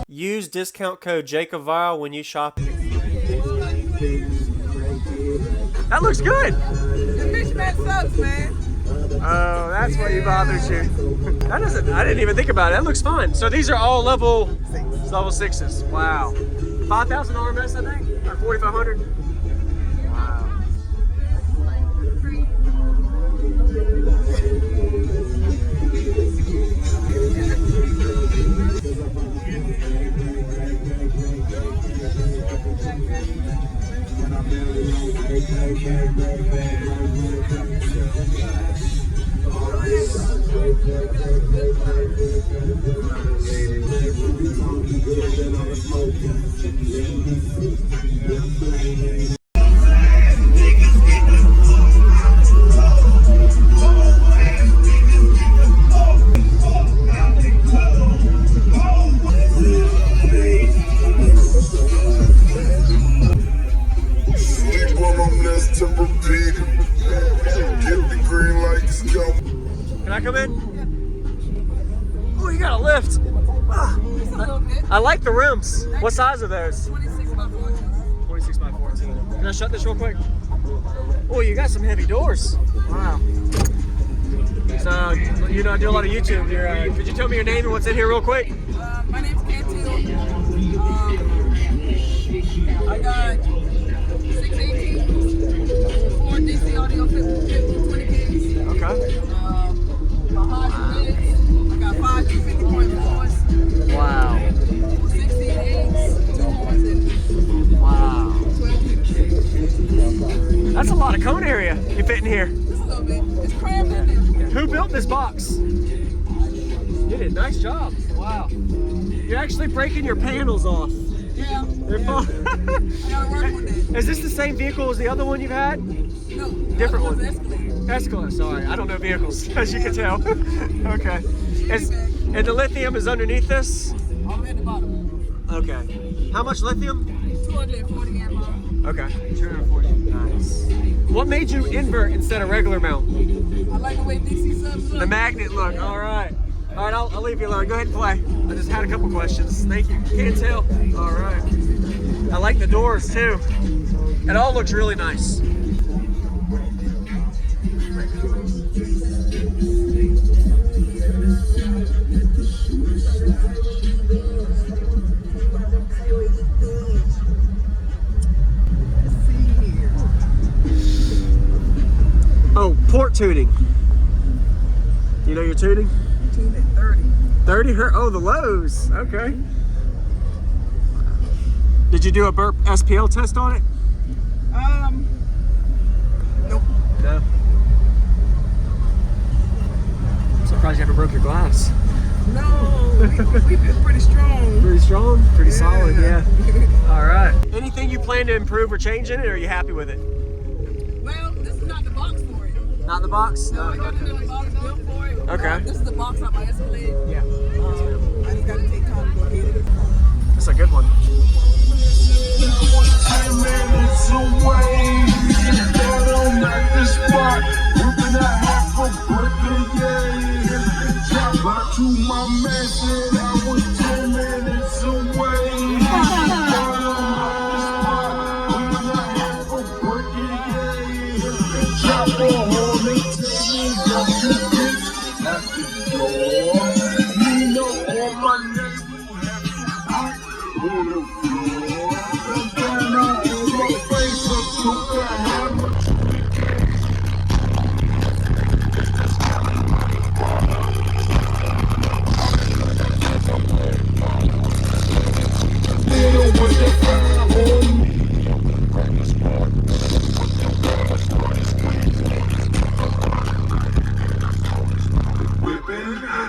Use discount code JacobViral when you shop. That looks good. The fishman sucks, man. Oh, that's what you bothers you. That doesn't. I didn't even think about it. That looks fun. So these are all level 6s. Wow. $5,000 RMS, I think, or 4,500. Wow. Can I come in? Oh, you got a lift. I like the rims. What size are those? 26 by 14. 26 by 14. Can I shut this real quick? Oh, you got some heavy doors. Wow. So, you know, I do a lot of YouTube. Could you tell me your name and what's in here real quick? My name's Cantiel. I got 618, 4 DC audio 20 gigs. Okay. My high mids, I got 5 250.4s. Wow. 68s, 2 horns, and Wow. 12 gigs. That's a lot of cone area you fit in here. Just a little bit. It's crammed in there. Who built this box? You did. Nice job. Wow. You're actually breaking your panels off. Yeah. They're fun. I gotta work on that. Is this the same vehicle as the other one you've had? No. Different one. Escalator. Escalade. Sorry, I don't know vehicles, as you can tell. Okay. And the lithium is underneath this? I'm at the bottom. Okay. How much lithium? 240 amp hour. Okay. 240. Nice. What made you invert instead of regular mount? I like the way DC subs look. The magnet look. All right. All right, I'll leave you alone. Go ahead and play. I just had a couple questions. Thank you. Can't tell. All right. I like the doors too. It all looks really nice. Oh, port tuning. You know your tuning? Tune at 30. 30 hertz. Oh, the lows. Okay. Did you do a burp SPL test on it? Nope. No. I'm surprised you haven't broke your glass. No, we've been pretty strong. Pretty strong? Pretty solid, yeah. Yeah. All right. Anything you plan to improve or change in it, or are you happy with it? Well, this is not the box for it. Not the box? No, I got another box built for it. Okay. This is the box on my Escalade. Yeah. I just gotta take time to go get it. That's a good one. 10 minutes away, got on at the spot, whipping a half a brick a day. Drop back to my man, said I was 10 minutes away. Got on at the spot, whipping a half a brick a day. Drop a hole and take me up to this at the door. You know all my neighbors have hot on the floor.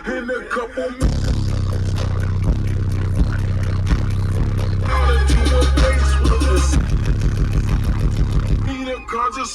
In a couple minutes, out into a place with this. Need a conscious.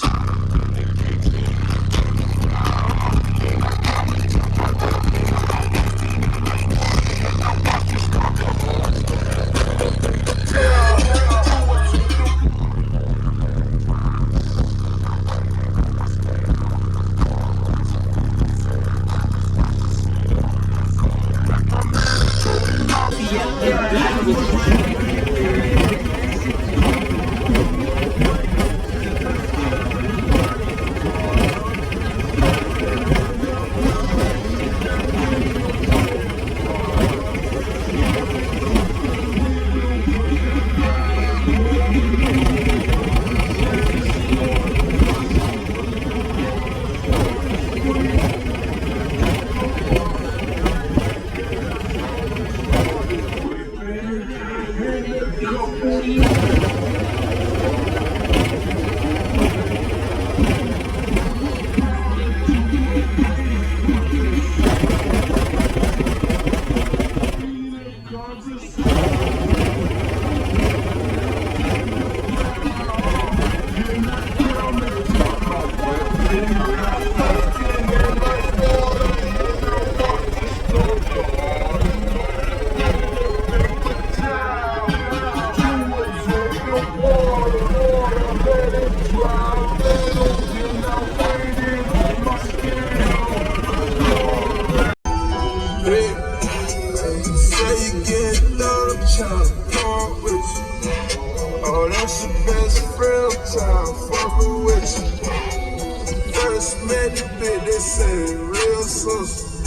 sisters.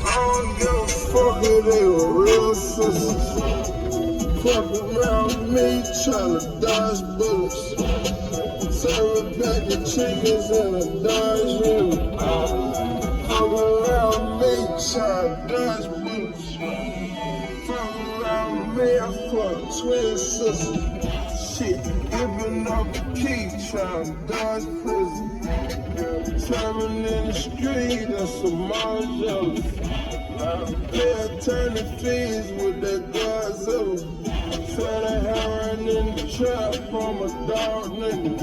I don't give a fuck if they were real sisters. Fuck around me, tryna dodge bullets. Serve a pack of chickens in a Dodge Rim. Fuck around me, tryna dodge bullets. Fuck around me, I fuck twin sisters. Shit, giving up the key, tryna dodge prison. Traveling in the street, that's some more jealous. They attorney fees with that Godzilla. Try to heroin in the trap from a dog nigga.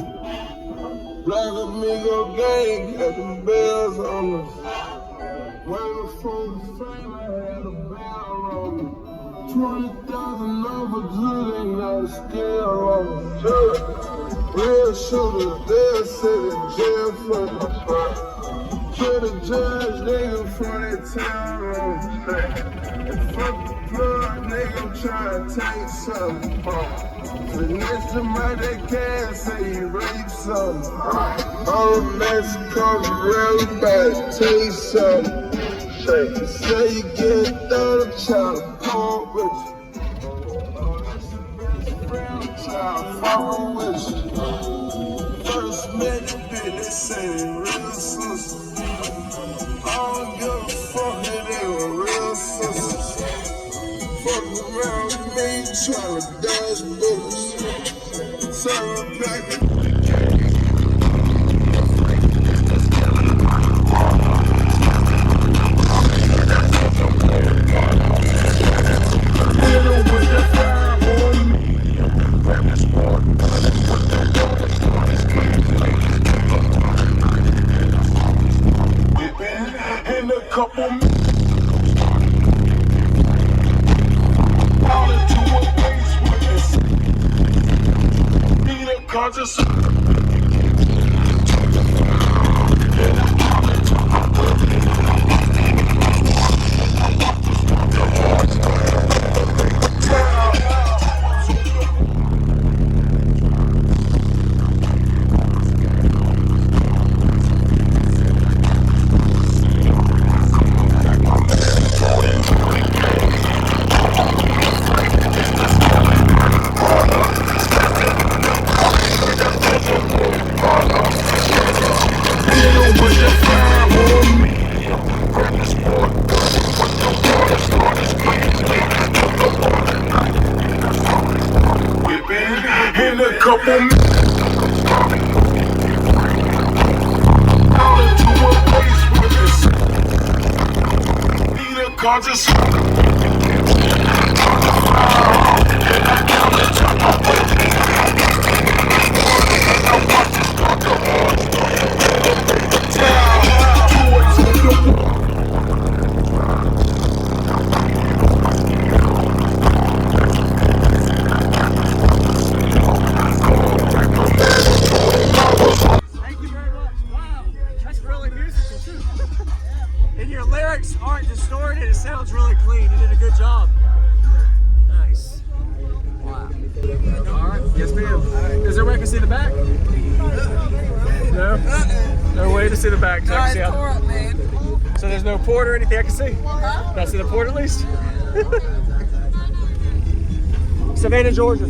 Black Amigo gang got the bells on us. Waiting for the fame, I had a bell on me. 20,000 over drilling, now it's still on me. Real shooters, they'll sit in jail for me. To the judge, nigga, for that town room. Fuck the plug, nigga, I'm tryna take something. The next to my that can say he raped something. All the Mexicans really bad, taste something. Say you get 30, tryna pull with you. That's your best friend, tryna follow with you. First minute, they say they real sisters. I don't give a fuck if they were real sisters. Fuck around me, tryna dodge bullets. Serve a pack of couple all into a place with this. Need a conscious. In a couple all into a place with this. Need a conscious. Aren't distorted, it sounds really clean. You did a good job. Nice. Wow. Alright, yes ma'am. Is there a way I can see the back? No? No way to see the back. Alright, tore up, man. So there's no port or anything I can see? Huh? Can I see the port at least? Savannah, Georgia.